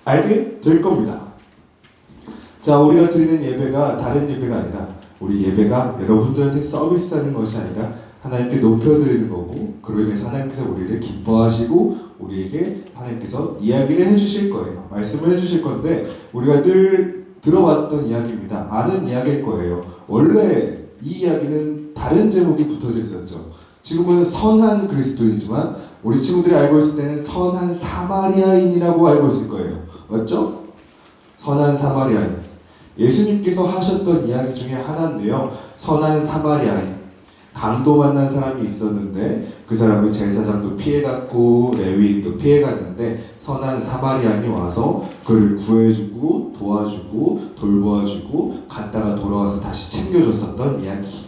알게 될 겁니다. 자, 우리가 드리는 예배가 다른 예배가 아니라 우리 예배가 여러분들한테 서비스하는 것이 아니라 하나님께 높여드리는 거고, 그로 인해서 하나님께서 우리를 기뻐하시고 우리에게 하나님께서 이야기를 해주실 거예요. 말씀을 해주실 건데 우리가 늘 들어왔던 이야기입니다. 아는 이야기일 거예요. 원래 이 이야기는 다른 제목이 붙어져 있었죠. 지금은 선한 그리스도이지만 우리 친구들이 알고 있을 때는 선한 사마리아인이라고 알고 있을 거예요. 맞죠? 선한 사마리아인. 예수님께서 하셨던 이야기 중에 하나인데요. 선한 사마리아인. 강도 만난 사람이 있었는데 그 사람을 제사장도 피해갔고 레위인도 피해갔는데 선한 사마리아인이 와서 그를 구해주고 도와주고 돌보아주고 갔다가 돌아와서 다시 챙겨줬었던 이야기.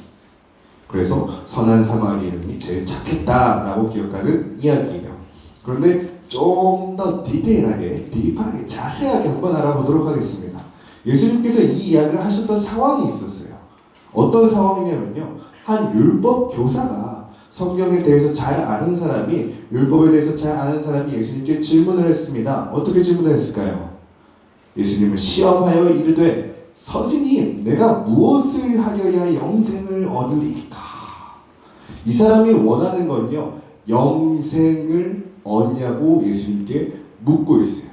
그래서 선한 사마리아인이 제일 착했다라고 기억하는 이야기예요. 그런데 좀 더 디테일하게, 딥하게, 자세하게 한번 알아보도록 하겠습니다. 예수님께서 이 이야기를 하셨던 상황이 있었어요. 어떤 상황이냐면요. 한 율법 교사가 성경에 대해서 잘 아는 사람이, 율법에 대해서 잘 아는 사람이 예수님께 질문을 했습니다. 어떻게 질문을 했을까요? 예수님을 시험하여 이르되 선생님, 내가 무엇을 하여야 영생을 얻으리까? 이 사람이 원하는 건요, 영생을 얻냐고 예수님께 묻고 있어요.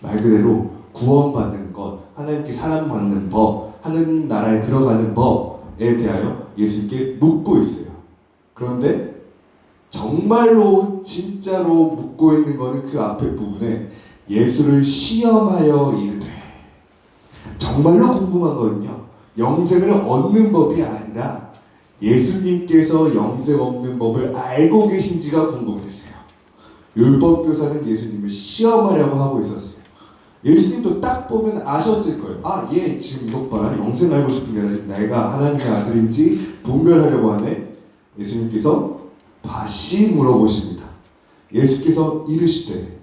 말 그대로 구원받는 것, 하나님께 사랑받는 법, 하나님 나라에 들어가는 법에 대하여 예수님께 묻고 있어요. 그런데 정말로 진짜로 묻고 있는 것은 그 앞에 부분에 예수를 시험하여 이르되, 정말로 궁금한 거는요, 영생을 얻는 법이 아니라 예수님께서 영생 얻는 법을 알고 계신지가 궁금했어요. 율법교사는 예수님을 시험하려고 하고 있었어요. 예수님도 딱 보면 아셨을 거예요. 아, 얘 지금 이것 봐라. 영생 알고 싶은 게 아니라 내가 하나님의 아들인지 분별하려고 하네. 예수님께서 다시 물어보십니다. 예수께서 이르시되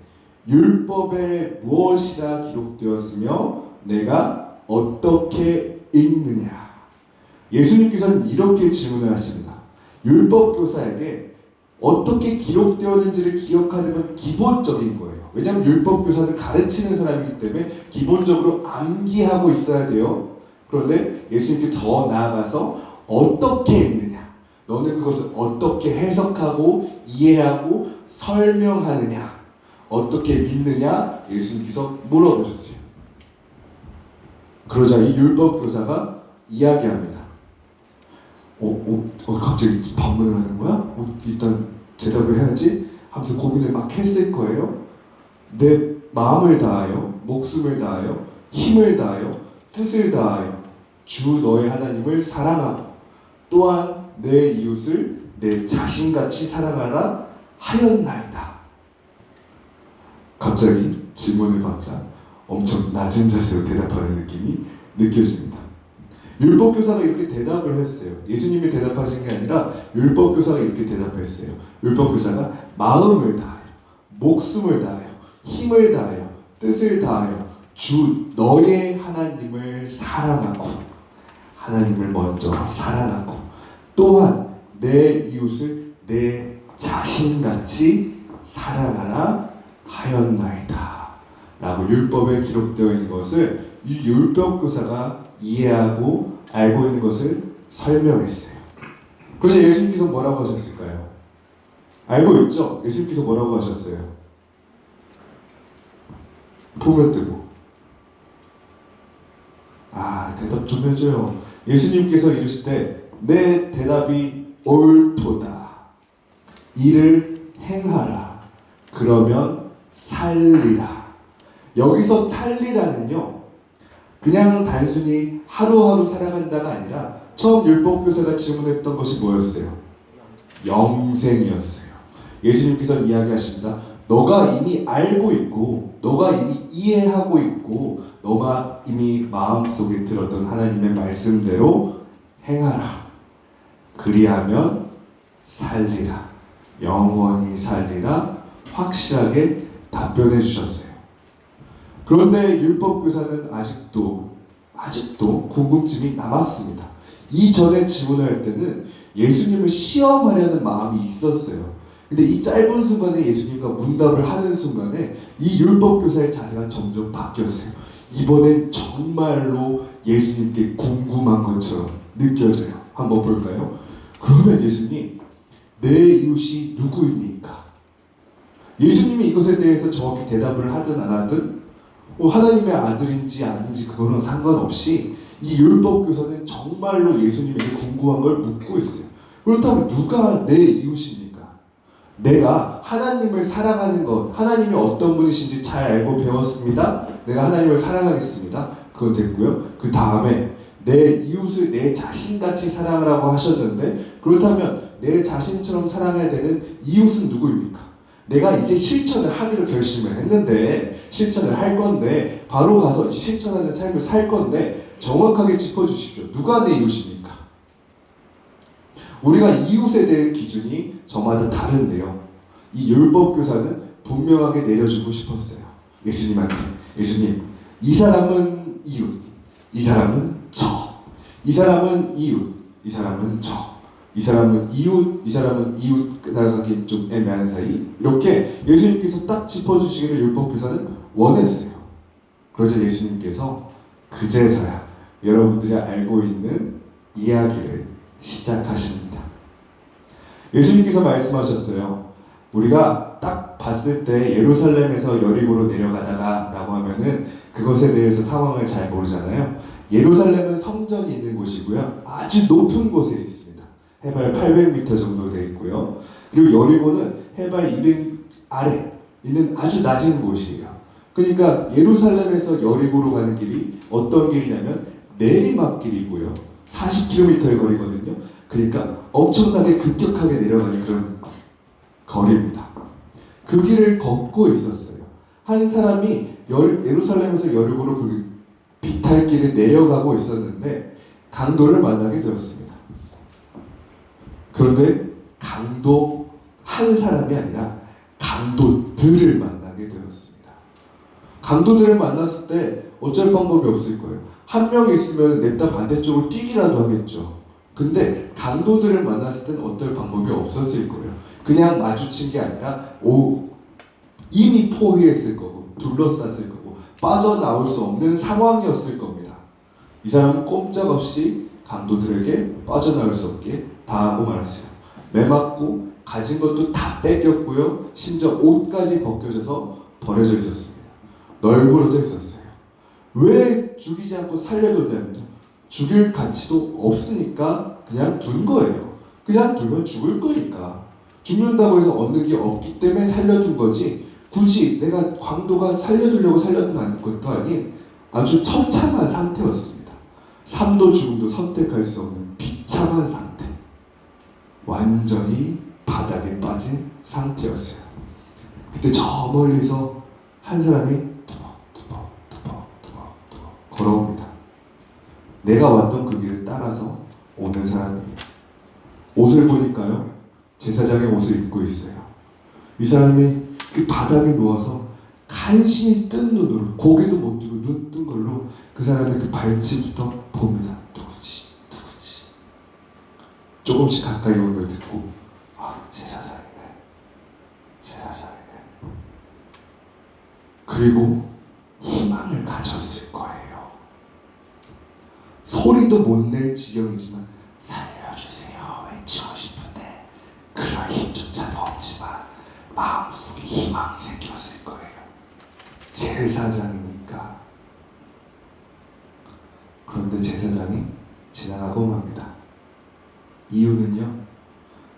율법에 무엇이라 기록되었으며 내가 어떻게 읽느냐. 예수님께서는 이렇게 질문을 하십니다. 율법교사에게 어떻게 기록되었는지를 기억하는 건 기본적인 거예요. 왜냐하면 율법교사는 가르치는 사람이기 때문에 기본적으로 암기하고 있어야 돼요. 그런데 예수님께 더 나아가서 어떻게 읽느냐, 너는 그것을 어떻게 해석하고 이해하고 설명하느냐, 어떻게 믿느냐, 예수님께서 물어보셨어요. 그러자 이 율법교사가 이야기합니다. 갑자기 반문을 하는 거야? 일단 대답을 해야지 하면서 고민을 막 했을 거예요. 내 마음을 다하여, 목숨을 다하여, 힘을 다하여, 뜻을 다하여 주 너의 하나님을 사랑하고 또한 내 이웃을 내 자신같이 사랑하라 하였나이다. 갑자기 질문을 받자 엄청 낮은 자세로 대답하는 느낌이 느껴집니다. 율법교사가 이렇게 대답을 했어요. 예수님이 대답하신 게 아니라 율법교사가 이렇게 대답했어요. 율법교사가 마음을 다하여, 목숨을 다하여, 힘을 다하여, 뜻을 다하여 주 너의 하나님을 사랑하고, 하나님을 먼저 사랑하고 또한 내 이웃을 내 자신같이 사랑하라 하였나이다 라고 율법에 기록되어 있는 것을 이 율법교사가 이해하고 알고 있는 것을 설명했어요. 그래서 예수님께서 뭐라고 하셨을까요? 알고 있죠? 예수님께서 뭐라고 하셨어요? 보면 뜨고. 대답 좀 해줘요. 예수님께서 이르시되 내 대답이 옳도다. 이를 행하라. 그러면 살리라. 여기서 살리라는요, 그냥 단순히 하루하루 살아간다가 아니라 처음 율법교사가 질문했던 것이 뭐였어요? 영생이었어요. 예수님께서 이야기하십니다. 너가 이미 알고 있고 너가 이미 이해하고 있고 너가 이미 마음속에 들었던 하나님의 말씀대로 행하라. 그리하면 살리라. 영원히 살리라. 확실하게 답변해 주셨어요. 그런데 율법교사는 아직도 궁금증이 남았습니다. 이전에 질문을 할 때는 예수님을 시험하려는 마음이 있었어요. 근데 이 짧은 순간에 예수님과 문답을 하는 순간에 이 율법교사의 자세가 점점 바뀌었어요. 이번엔 정말로 예수님께 궁금한 것처럼 느껴져요. 한번 볼까요? 그러면 예수님, 내 이웃이 누구입니까? 예수님이 이것에 대해서 정확히 대답을 하든 안 하든 하나님의 아들인지 아닌지 그거는 상관없이 이 율법교사는 정말로 예수님에게 궁금한 걸 묻고 있어요. 그렇다면 누가 내 이웃입니까? 내가 하나님을 사랑하는 것, 하나님이 어떤 분이신지 잘 알고 배웠습니다. 내가 하나님을 사랑하겠습니다. 그건 됐고요. 그 다음에 내 이웃을 내 자신같이 사랑하라고 하셨는데, 그렇다면 내 자신처럼 사랑해야 되는 이웃은 누구입니까? 내가 이제 실천을 하기로 결심을 했는데, 실천을 할 건데, 바로 가서 이제 실천하는 삶을 살 건데, 정확하게 짚어주십시오. 누가 내 이웃입니까? 우리가 이웃에 대한 기준이 저마다 다른데요. 이 율법교사는 분명하게 내려주고 싶었어요. 예수님한테. 예수님, 이 사람은 이웃, 이 사람은 저, 이 사람은 이웃, 이 사람은 저, 이 사람은 이웃, 이 사람은 이웃 나가기 좀 애매한 사이. 이렇게 예수님께서 딱 짚어주시기를 율법교사는 원했어요. 그러자 예수님께서 그제서야 여러분들이 알고 있는 이야기를 시작하십니다. 예수님께서 말씀하셨어요. 우리가 딱 봤을 때 예루살렘에서 여리고로 내려가다가 라고 하면은 그것에 대해서 상황을 잘 모르잖아요. 예루살렘은 성전이 있는 곳이고요. 아주 높은 곳에 있습니다. 해발 800m 정도 되어 있고요. 그리고 여리고는 해발 200 아래 있는 아주 낮은 곳이에요. 그러니까 예루살렘에서 여리고로 가는 길이 어떤 길이냐면 내리막길이고요. 40km의 거리거든요. 그러니까 엄청나게 급격하게 내려가는 그런 거리입니다. 그 길을 걷고 있었어요. 한 사람이 예루살렘에서 여리고로 그 비탈길을 내려가고 있었는데 강도를 만나게 되었습니다. 그런데 강도 한 사람이 아니라 강도들을 만나게 되었습니다. 강도들을 만났을 때 어쩔 방법이 없을 거예요. 한 명이 있으면 냅다 반대쪽으로 뛰기라도 하겠죠. 근데 강도들을 만났을 때는 어떨 방법이 없었을 거예요. 그냥 마주친 게 아니라 이미 포위했을 거고 둘러쌌을 거고 빠져나올 수 없는 상황이었을 겁니다. 이 사람은 꼼짝없이 강도들에게 빠져나올 수 없게 당하고 말았어요. 매맞고 가진 것도 다 뺏겼고요. 심지어 옷까지 벗겨져서 버려져 있었습니다. 널브러져 있었어요. 왜 죽이지 않고 살려뒀냐면요. 죽일 가치도 없으니까 그냥 둔 거예요. 그냥 두면 죽을 거니까. 죽는다고 해서 얻는 게 없기 때문에 살려둔 거지, 굳이 내가 강도가 살려두려고 살려둔 것도 아닌 아주 처참한 상태였습니다. 삶도 죽음도 선택할 수 없는 비참한 상태. 완전히 바닥에 빠진 상태였어요. 그때 저 멀리서 한 사람이 투벅투벅 걸어옵니다. 내가 왔던 그 길을 따라서 오는 사람이에요. 옷을 보니까요, 제사장의 옷을 입고 있어요. 이 사람이 그 바닥에 누워서 간신히 뜬 눈으로, 고개도 못 들고 눈 뜬 걸로 그 사람의 그 발치부터 봅니다. 누구지? 조금씩 가까이 오는 걸 듣고, 제사장이네. 그리고 희망을 가졌을 거예요. 소리도 못 낼 지경이지만 살려주세요 외치고 싶은데 그럴 힘조차도 없지만 마음속에 희망이 생겼을 거예요. 제사장이니까. 그런데 제사장이 지나가고 맙니다. 이유는요,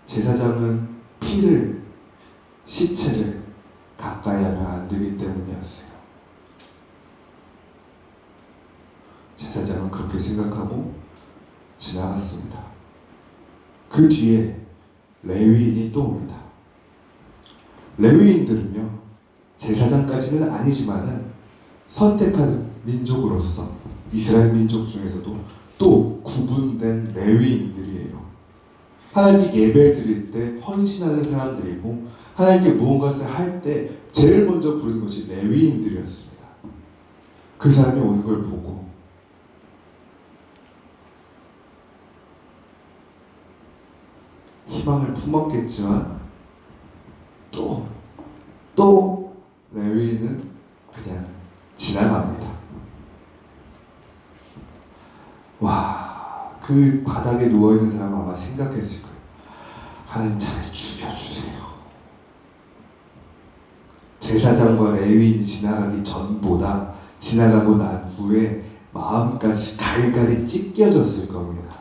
제사장은 시체를 가까이 하면 안 되기 때문이었어요. 제사장은 그렇게 생각하고 지나갔습니다. 그 뒤에 레위인이 또 옵니다. 레위인들은요, 제사장까지는 아니지만은 선택한 민족으로서 이스라엘 민족 중에서도 또 구분된 레위인들이에요. 하나님께 예배 드릴 때 헌신하는 사람들이고, 하나님께 무언가를 할 때 제일 먼저 부르는 것이 레위인들이었습니다. 그 사람이 오는 걸 보고 희망을 품었겠지만 또 레위인은 그냥 지나갑니다. 와, 그 바닥에 누워있는 사람 아마 생각했을 거예요. 하나님 차라리 죽여주세요. 제사장과 레위인이 지나가기 전보다 지나가고 난 후에 마음까지 갈갈이 찢겨졌을 겁니다.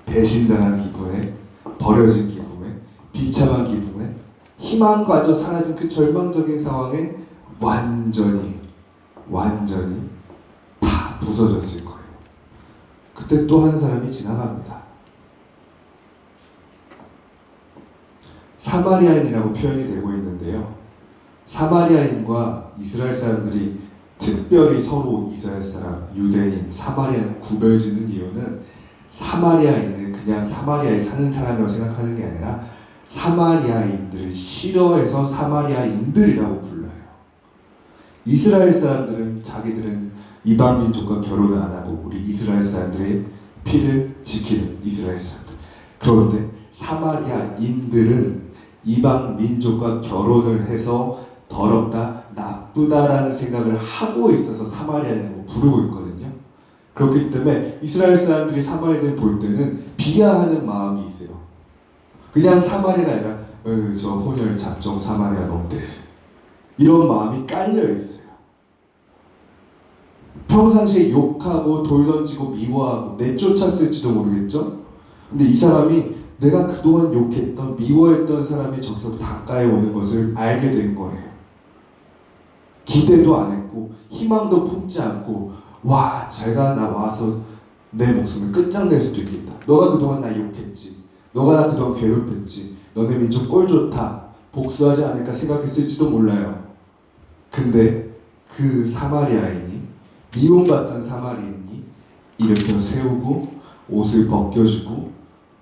배신당한 기분에, 버려진 기분에, 비참한 기분에, 희망과저 사라진 그 절망적인 상황에 완전히 다 부서졌을 거예요. 그때 또 한 사람이 지나갑니다. 사마리아인이라고 표현이 되고 있는데요. 사마리아인과 이스라엘 사람들이 특별히 서로 이스라엘 사람, 유대인, 사마리아인 구별짓는 이유는 사마리아인을 그냥 사마리아에 사는 사람이라고 생각하는 게 아니라 사마리아인들을 싫어해서 사마리아인들이라고 불러요. 이스라엘 사람들은 자기들은 이방 민족과 결혼을 안 하고 우리 이스라엘 사람들의 피를 지키는 이스라엘 사람들. 그런데 사마리아인들은 이방 민족과 결혼을 해서 더럽다, 나쁘다라는 생각을 하고 있어서 사마리아인이라고 부르고 있거든요. 그렇기 때문에 이스라엘 사람들이 사마리아인을 볼 때는 비하하는 마음이 있어요. 그냥 사마리아가 아니라 저 혼혈 잡종 사마리아 놈들, 이런 마음이 깔려 있어요. 평상시에 욕하고 돌 던지고 미워하고 내쫓았을지도 모르겠죠. 근데 이 사람이 내가 그동안 욕했던 미워했던 사람이 저기서 가까이 오는 것을 알게 된 거예요. 기대도 안 했고 희망도 품지 않고, 와, 쟤가 나 와서 내 목숨을 끝장낼 수도 있겠다. 너가 그동안 나 욕했지, 너가 나 그동안 괴롭혔지, 너네 민족 꼴 좋다, 복수하지 않을까 생각했을지도 몰라요. 근데 그 사마리아인이, 미움받던 사마리아인이 일으켜 세우고 옷을 벗겨주고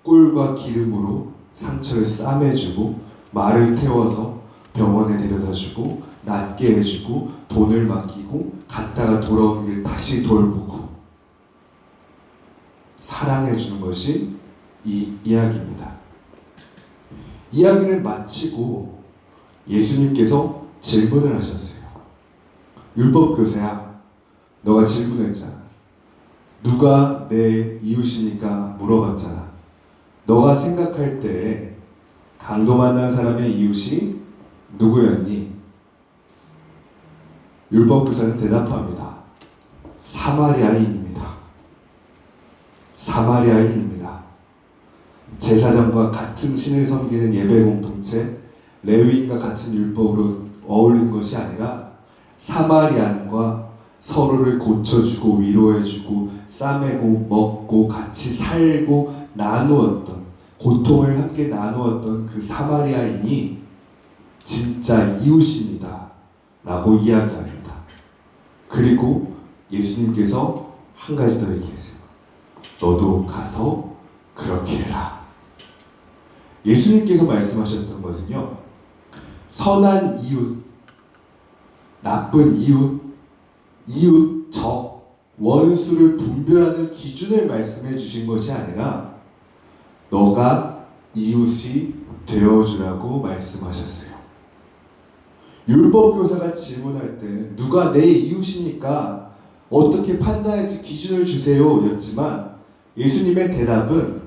꿀과 기름으로 상처를 싸매주고 말을 태워서 병원에 데려다주고 낫게 해주고 돈을 맡기고 갔다가 돌아오는 길 다시 돌보고 사랑해주는 것이 이 이야기입니다. 이야기를 마치고 예수님께서 질문을 하셨어요. 율법교사야, 너가 질문했잖아. 누가 내 이웃이니까 물어봤잖아. 너가 생각할 때 강도 만난 사람의 이웃이 누구였니? 율법교사는 대답합니다. 사마리아인입니다. 사마리아인입니다. 제사장과 같은 신을 섬기는 예배 공동체, 레위인과 같은 율법으로 어울리는 것이 아니라 사마리안과 서로를 고쳐주고 위로해주고 싸매고 먹고 같이 살고 나누었던, 고통을 함께 나누었던 그 사마리아인이 진짜 이웃입니다 라고 이야기합니다. 그리고 예수님께서 한 가지 더 얘기하세요. 너도 가서 그렇게 해라. 예수님께서 말씀하셨던 것은요, 선한 이웃, 나쁜 이웃, 이웃, 적, 원수를 분별하는 기준을 말씀해 주신 것이 아니라 너가 이웃이 되어주라고 말씀하셨어요. 율법교사가 질문할 때 누가 내 이웃이니까 어떻게 판단할지 기준을 주세요 였지만, 예수님의 대답은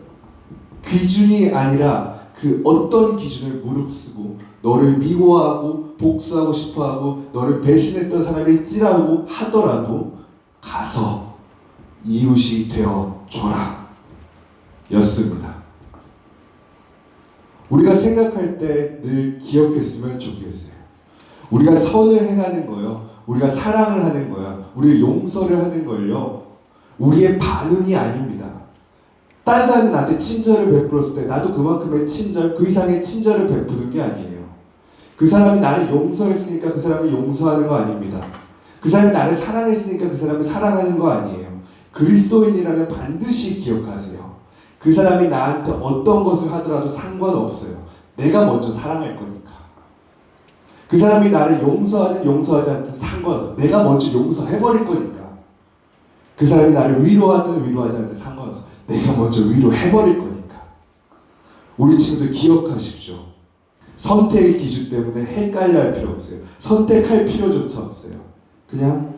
기준이 아니라 그 어떤 기준을 무릅쓰고 너를 미워하고 복수하고 싶어하고 너를 배신했던 사람일지라고 하더라도 가서 이웃이 되어줘라 였습니다. 우리가 생각할 때 늘 기억했으면 좋겠어요. 우리가 선을 행하는 거요, 우리가 사랑을 하는 거야, 우리가 용서를 하는 걸요, 우리의 반응이 아닙니다. 다른 사람이 나한테 친절을 베풀었을 때 나도 그만큼의 친절, 그 이상의 친절을 베푸는 게 아니에요. 그 사람이 나를 용서했으니까 그 사람을 용서하는 거 아닙니다. 그 사람이 나를 사랑했으니까 그 사람을 사랑하는 거 아니에요. 그리스도인이라면 반드시 기억하세요. 그 사람이 나한테 어떤 것을 하더라도 상관없어요. 내가 먼저 사랑할 거니까. 그 사람이 나를 용서하지 않든 상관없어. 내가 먼저 용서해버릴 거니까. 그 사람이 나를 위로하든 위로하지 않든 상관없어. 내가 먼저 위로해버릴 거니까. 우리 친구들 기억하십시오. 선택의 기준 때문에 헷갈려 할 필요 없어요. 선택할 필요조차 없어요. 그냥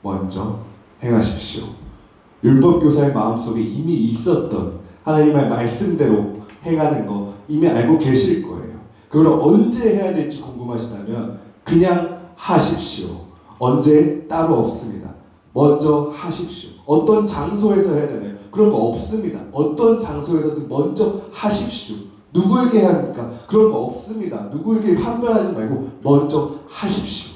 먼저 행하십시오. 율법교사의 마음속에 이미 있었던 하나님의 말씀대로 행하는 거 이미 알고 계실 거예요. 그걸 언제 해야 될지 궁금하시다면 그냥 하십시오. 언제 따로 없습니다. 먼저 하십시오. 어떤 장소에서 해야 되나요? 그런 거 없습니다. 어떤 장소에서든 먼저 하십시오. 누구에게 해야 합니까? 그런 거 없습니다. 누구에게 판별하지 말고 먼저 하십시오.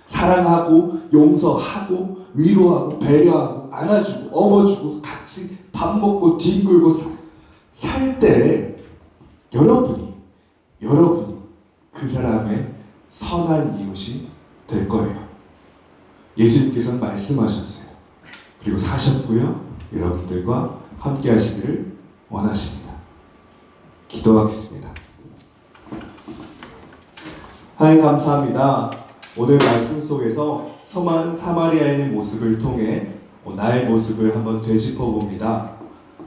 사랑하고 용서하고 위로하고 배려하고 안아주고 업어주고 같이 밥 먹고 뒹굴고 살 때 여러분이 그 사람의 선한 이웃이 될 거예요. 예수님께서는 말씀하셨어요. 그리고 사셨고요. 여러분들과 함께 하시기를 원하십니다. 기도하겠습니다. 하나님 감사합니다. 오늘 말씀 속에서 선한 사마리아인의 모습을 통해 나의 모습을 한번 되짚어 봅니다.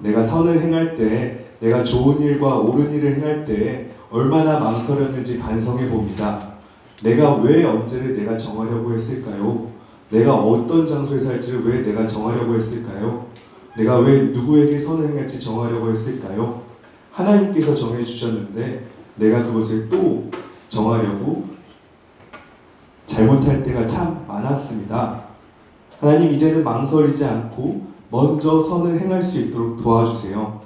내가 선을 행할 때, 내가 좋은 일과 옳은 일을 행할 때 얼마나 망설였는지 반성해 봅니다. 내가 왜 언제를 내가 정하려고 했을까요? 내가 어떤 장소에 살지를 왜 내가 정하려고 했을까요? 내가 왜 누구에게 선을 행할지 정하려고 했을까요? 하나님께서 정해주셨는데 내가 그것을 또 정하려고 잘못할 때가 참 많았습니다. 하나님, 이제는 망설이지 않고 먼저 선을 행할 수 있도록 도와주세요.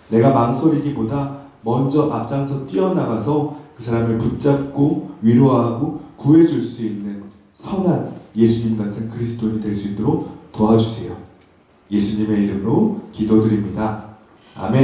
내가 망설이기보다 먼저 앞장서 뛰어나가서 그 사람을 붙잡고 위로하고 구해줄 수 있는 선한 예수님 같은 그리스도인이 될 수 있도록 도와주세요. 예수님의 이름으로 기도드립니다. 아멘.